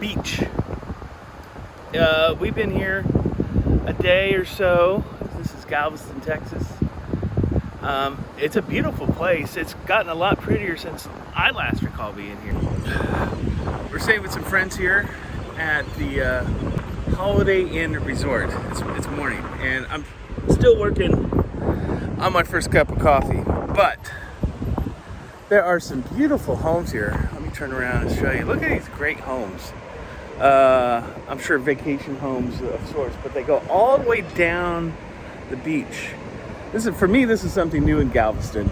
beach. We've been here a day or so. This is Galveston, Texas. It's a beautiful place. It's gotten a lot prettier since I last recall being here. We're staying with some friends here at the Holiday Inn Resort. It's morning, and I'm still working on my first cup of coffee, but there are some beautiful homes here. Let me turn around and show you. Look at these great homes. I'm sure vacation homes of sorts, but they go all the way down the beach. For me, this is something new in Galveston.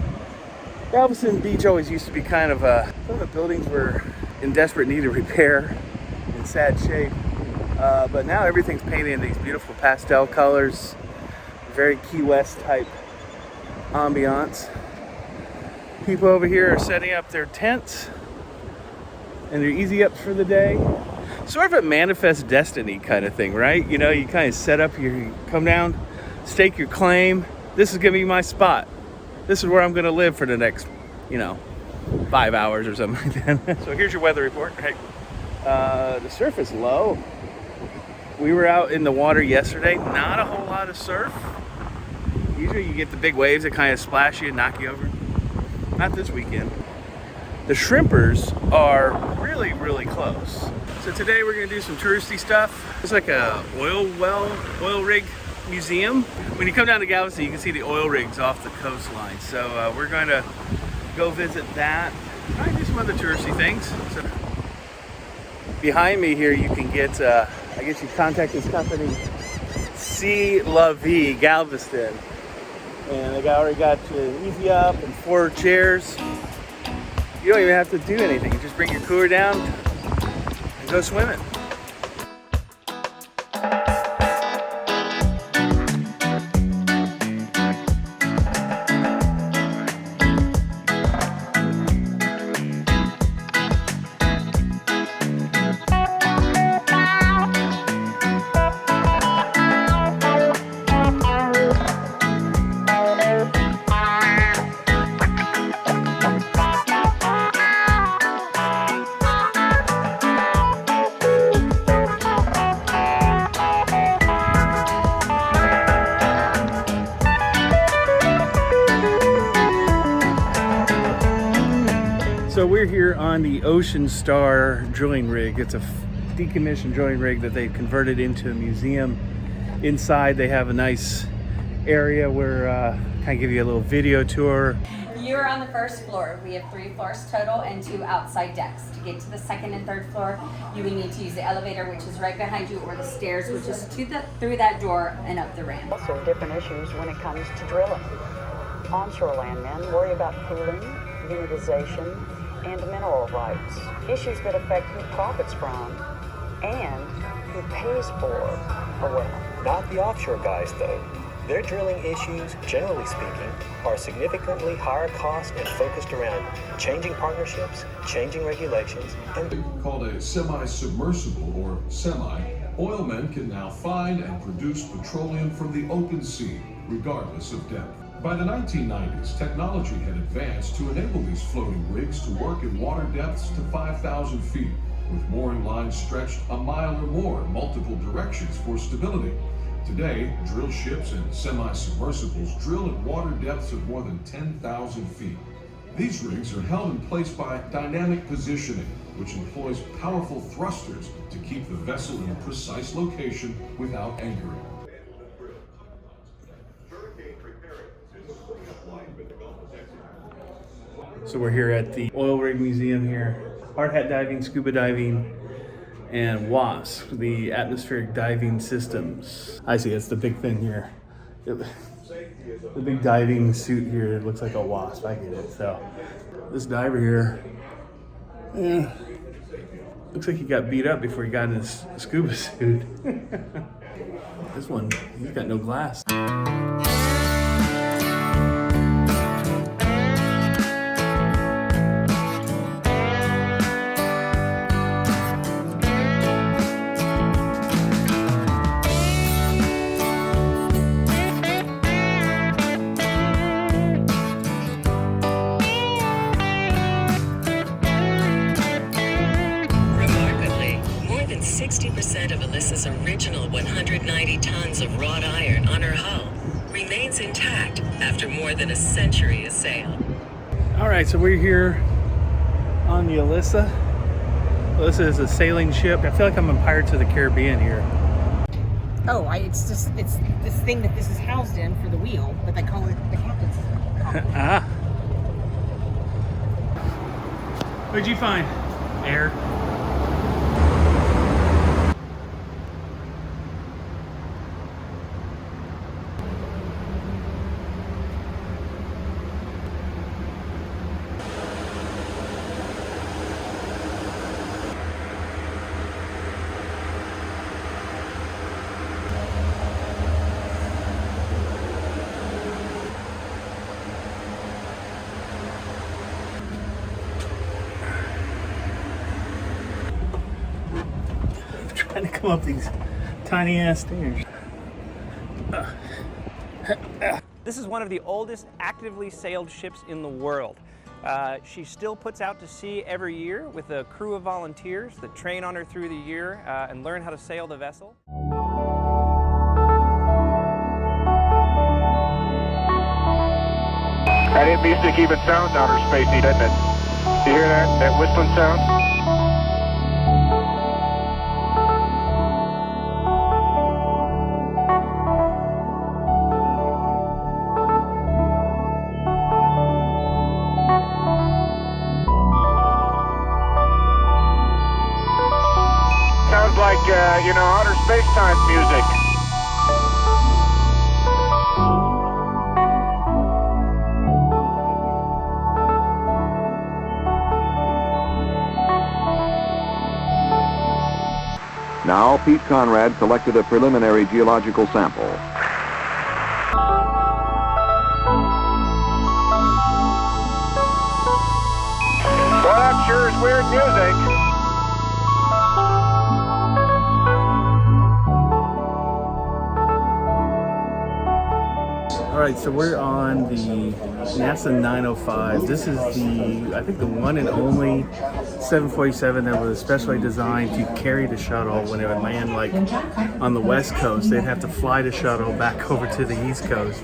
Galveston Beach always used to be kind of some of the buildings were in desperate need of repair, in sad shape. But now everything's painted in these beautiful pastel colors, very Key West type ambiance. People over here are setting up their tents and their easy ups for the day. Sort of a manifest destiny kind of thing, right? You know, you kind of set up you come down, stake your claim. This is gonna be my spot. This is where I'm gonna live for the next, 5 hours or something like that. So here's your weather report. Right. The surf is low. We were out in the water yesterday. Not a whole lot of surf. Usually you get the big waves that kind of splash you and knock you over. Not this weekend. The shrimpers are really, really close. So today we're gonna do some touristy stuff. It's like a oil rig museum. When you come down to Galveston, you can see the oil rigs off the coastline. So we're going to go visit that. Try and do some other touristy things. So behind me here, you can get, I guess you contact this company, C La Vie Galveston. And they already got you an easy up and 4 chairs. You don't even have to do anything. You just bring your cooler down and go swimming. So we're here on the Ocean Star drilling rig. It's a decommissioned drilling rig that they've converted into a museum. Inside they have a nice area where kind of give you a little video tour. You're on the first floor. We have 3 floors total and 2 outside decks. To get to the second and third floor, you would need to use the elevator, which is right behind you, or the stairs, which is through that door and up the ramp. Also different issues when it comes to drilling. Onshore landmen worry about pooling, unitization, and mineral rights, issues that affect who profits from and who pays for a well. Not the offshore guys, though. Their drilling issues, generally speaking, are significantly higher cost and focused around changing partnerships, changing regulations, and called a semi-submersible or semi, oilmen can now find and produce petroleum from the open sea, regardless of depth. By the 1990s, technology had advanced to enable these floating rigs to work in water depths to 5,000 feet, with mooring lines stretched a mile or more in multiple directions for stability. Today, drill ships and semi-submersibles drill at water depths of more than 10,000 feet. These rigs are held in place by dynamic positioning, which employs powerful thrusters to keep the vessel in a precise location without anchoring. So we're here at the Oil Rig Museum here. Hard hat diving, scuba diving, and WASP, the atmospheric diving systems. I see, it's the big thing here. The big diving suit here, it looks like a wasp, I get it. So this diver here, looks like he got beat up before he got in his scuba suit. This one, he's got no glass. 60% of Alyssa's original 190 tons of wrought iron on her hull remains intact after more than a century of sail. All right, so we're here on the Alyssa. Alyssa is a sailing ship. I feel like I'm in Pirates of the Caribbean here. Oh, it's this thing that this is housed in for the wheel, but they call it the captain's. Ah. What'd you find? Air. Trying to come up these tiny ass stairs. This is one of the oldest actively sailed ships in the world. She still puts out to sea every year with a crew of volunteers that train on her through the year and learn how to sail the vessel. That hit music even sounds outer spacey, doesn't it? You hear that? That whistling sound? Sounds like, outer space-time music. Now, Pete Conrad selected a preliminary geological sample. Well, that sure is weird music. All right, so we're on the NASA 905. This is I think the one and only 747 that was specially designed to carry the shuttle when it would land like on the West Coast. They'd have to fly the shuttle back over to the East Coast.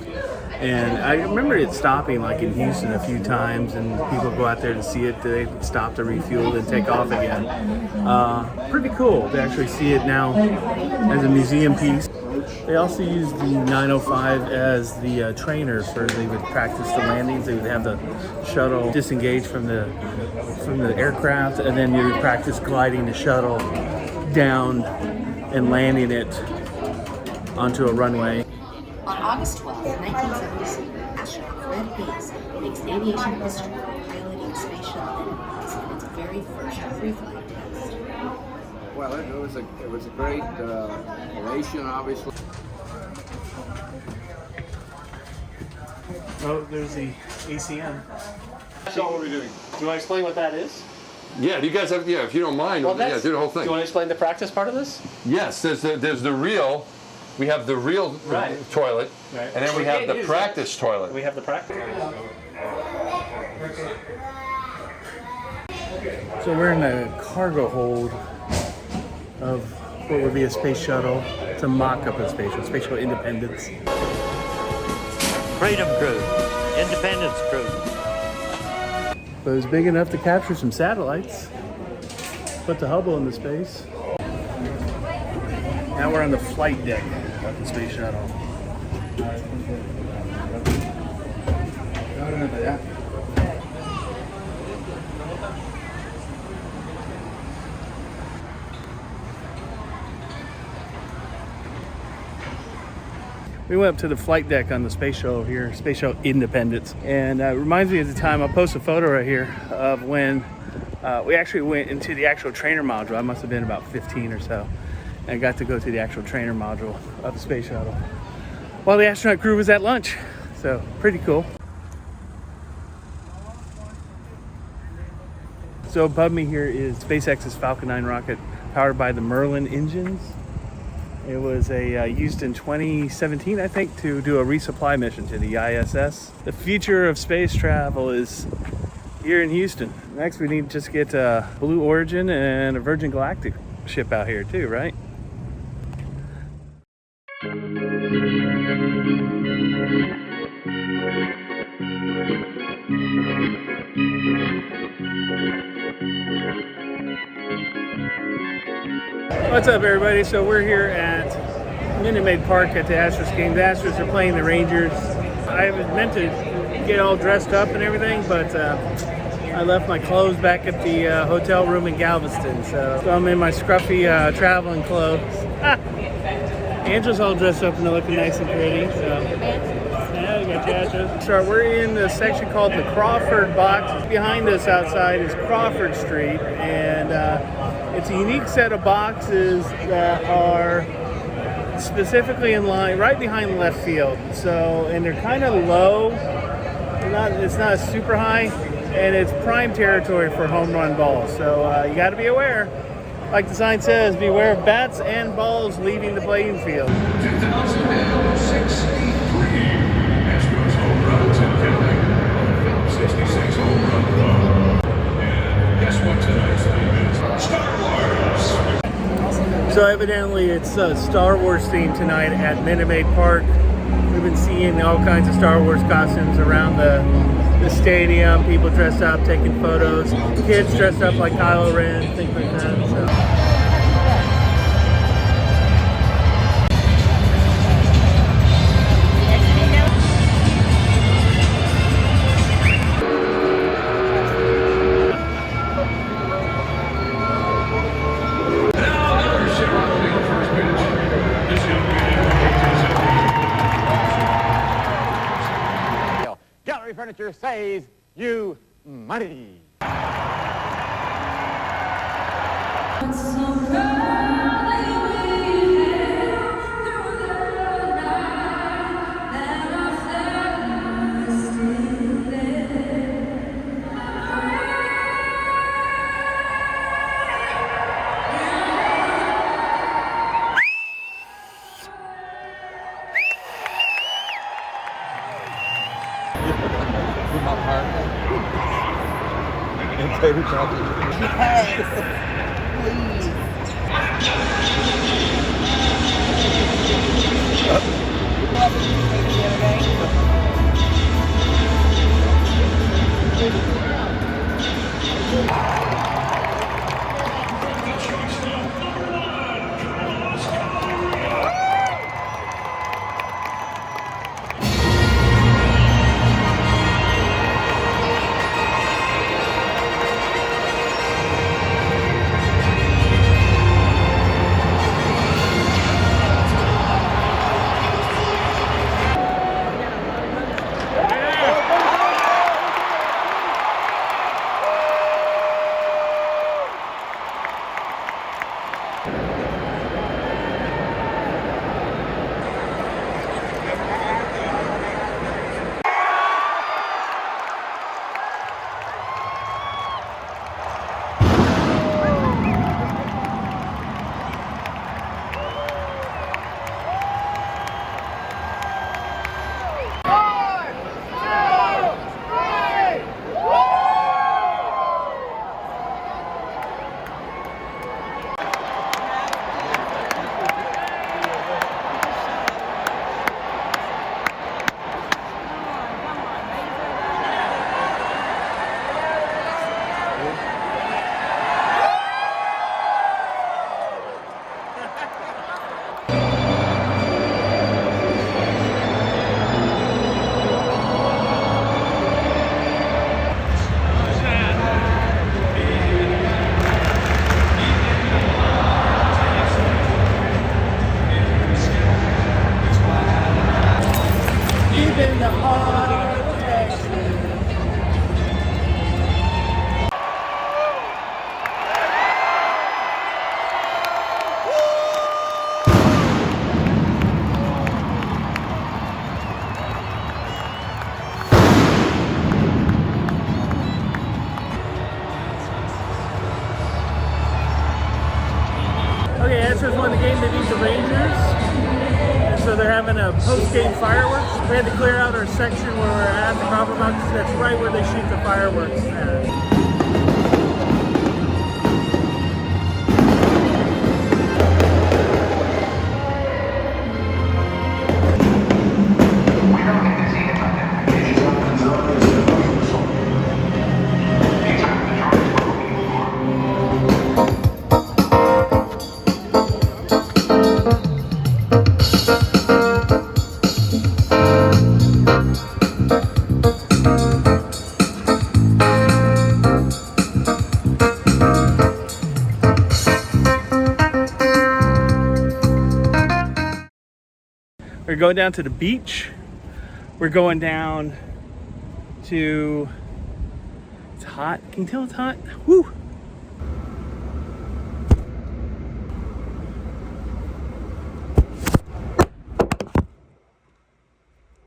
And I remember it stopping like in Houston a few times, and people go out there to see it. They stop to refuel and take off again. Pretty cool to actually see it now as a museum piece. They also used the 905 as the trainer for they would practice the landings. They would have the shuttle disengage from the aircraft, and then you would practice gliding the shuttle down and landing it onto a runway. On August 12, 1977, astronaut Fred Hayes makes aviation history by piloting Space Shuttle Enterprise in its very first pre-flight test. Well, it was a great elation, obviously. Oh, there's the ACM. That's all we're doing. Do you want to explain what that is? Yeah, do you guys have? Yeah, if you don't mind, do the whole thing. Do you want to explain the practice part of this? Yes, there's the real. We have the real toilet, and then we have the practice toilet. We have the practice. So we're in a cargo hold of what would be a space shuttle. It's a mock-up of Space Shuttle Independence. Freedom Crew, Independence Crew. But it was big enough to capture some satellites. Put the Hubble into space. Now we're on the flight deck of the space shuttle. We went up to the flight deck on the space shuttle here, Space Shuttle Independence. And it reminds me of the time, I'll post a photo right here, of when we actually went into the actual trainer module. I must have been about 15 or so. And I got to go to the actual trainer module of the space shuttle while the astronaut crew was at lunch. So pretty cool. So above me here is SpaceX's Falcon 9 rocket powered by the Merlin engines. It was used in 2017, I think, to do a resupply mission to the ISS. The future of space travel is here in Houston. Next, we need to just get Blue Origin and a Virgin Galactic ship out here too, right? What's up, everybody? So we're here at Minute Maid Park at the Astros game. The Astros are playing the Rangers. I was meant to get all dressed up and everything, but I left my clothes back at the hotel room in Galveston. So I'm in my scruffy traveling clothes. Angela's all dressed up and looking nice and pretty. So. Yeah, we got the Astros. So we're in the section called the Crawford Box. Behind us outside is Crawford Street, and it's a unique set of boxes that are specifically in line right behind left field. So, and they're kind of low. It's not super high, and it's prime territory for home run balls. So you got to be aware. Like the sign says, beware of bats and balls leaving the playing field. 2063 Astros home runs and counting. 66 home run club. And guess what tonight's theme is? Star Wars. So evidently it's a Star Wars theme tonight at Minute Maid Park. We've been seeing all kinds of Star Wars costumes around the stadium. People dressed up, taking photos. Kids dressed up like Kylo Ren, things like that. So. Gallery Furniture saves you money. Okay, Astros won the game. They beat the Rangers. And so they're having a post-game fireworks. We had to clear out our section where we're at, the Crawford Box. That's right where they shoot the fireworks at. We're going down to the beach. We're going down to, it's hot. Can you tell it's hot? Woo!